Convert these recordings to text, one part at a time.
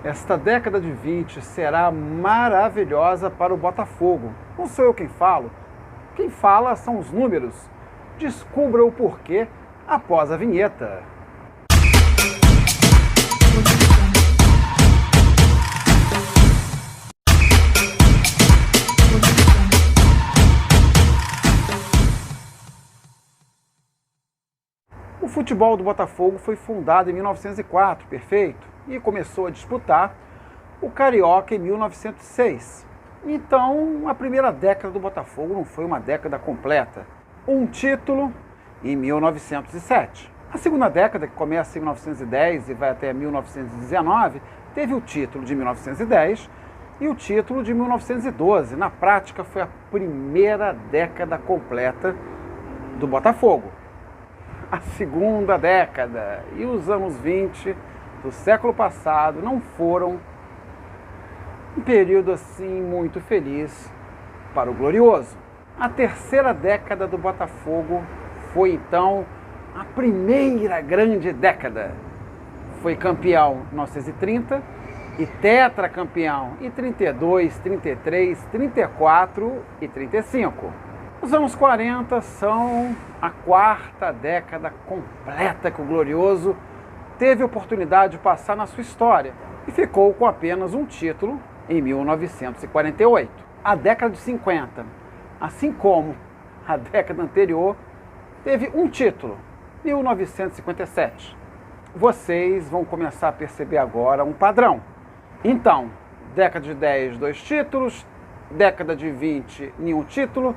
Esta década de 20 será maravilhosa para o Botafogo. Não sou eu quem falo. Quem fala são os números. Descubra o porquê após a vinheta. O futebol do Botafogo foi fundado em 1904, perfeito? E começou a disputar o Carioca em 1906. Então, a primeira década do Botafogo não foi uma década completa. Um título em 1907. A segunda década, que começa em 1910 e vai até 1919, teve o título de 1910 e o título de 1912. Na prática, foi a primeira década completa do Botafogo. A segunda década e os anos 20 do século passado não foram um período assim muito feliz para o Glorioso. A terceira década do Botafogo foi então a primeira grande década. Foi campeão em 1930 e tetracampeão em 32, 33, 34 e 35. Os anos 40 são a quarta década completa que o Glorioso teve a oportunidade de passar na sua história e ficou com apenas um título em 1948. A década de 50, assim como a década anterior, teve um título, 1957. Vocês vão começar a perceber agora um padrão. Então, década de 10, 2 títulos, década de 20, nenhum título,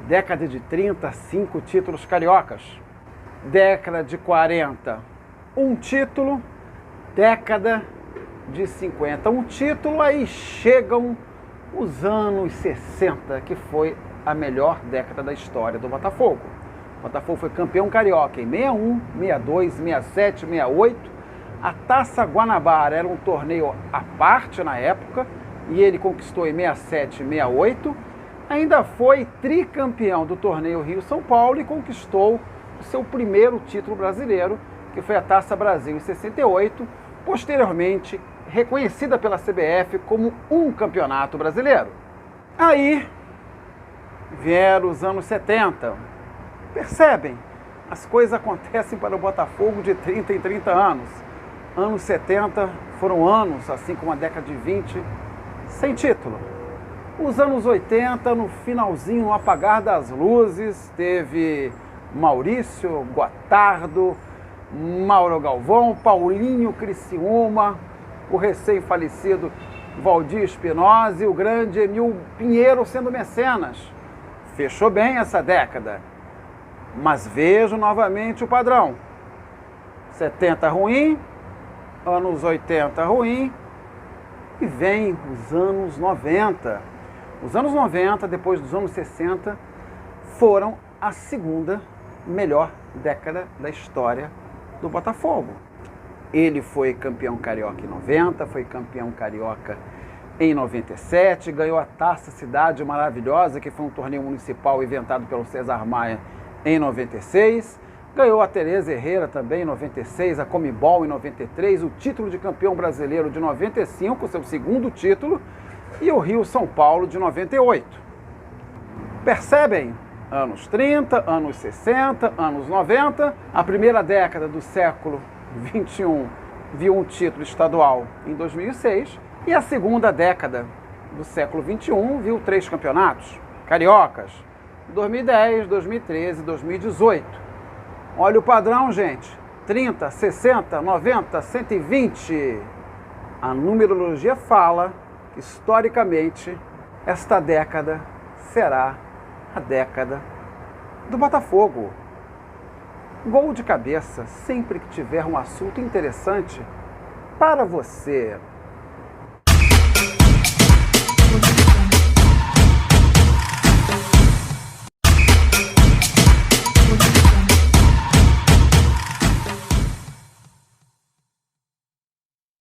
década de 30, 5 títulos cariocas, década de 40, um título, década de 50, um título, aí chegam os anos 60, que foi a melhor década da história do Botafogo. O Botafogo foi campeão carioca em 61, 62, 67, 68. A Taça Guanabara era um torneio à parte na época, e ele conquistou em 67 e 68. Ainda foi tricampeão do torneio Rio-São Paulo e conquistou o seu primeiro título brasileiro, que foi a Taça Brasil em 68, posteriormente reconhecida pela CBF como um campeonato brasileiro. Aí vieram os anos 70. Percebem? As coisas acontecem para o Botafogo de 30 em 30 anos. Anos 70 foram anos, assim como a década de 20, sem título. Os anos 80, no finalzinho, no apagar das luzes, teve Maurício, Gotardo, Mauro Galvão, Paulinho Criciúma, o recém-falecido Valdir Espinosa e o grande Emil Pinheiro sendo mecenas. Fechou bem essa década. Mas vejo novamente o padrão. 70 ruim, anos 80 ruim, e vem os anos 90. Os anos 90, depois dos anos 60, foram a segunda melhor década da história do Botafogo. Ele foi campeão carioca em 90, foi campeão carioca em 97, ganhou a Taça Cidade Maravilhosa, que foi um torneio municipal inventado pelo César Maia em 96, ganhou a Tereza Herrera também em 96, a Comebol em 93, o título de campeão brasileiro de 95, seu segundo título, e o Rio-São Paulo de 98. Percebem? Anos 30, anos 60, anos 90, a primeira década do século 21 viu um título estadual em 2006 e a segunda década do século 21 viu 3 campeonatos cariocas, 2010, 2013 e 2018. Olha o padrão, gente, 30, 60, 90, 120. A numerologia fala que, historicamente, esta década será a década do Botafogo. Gol de cabeça sempre que tiver um assunto interessante para você.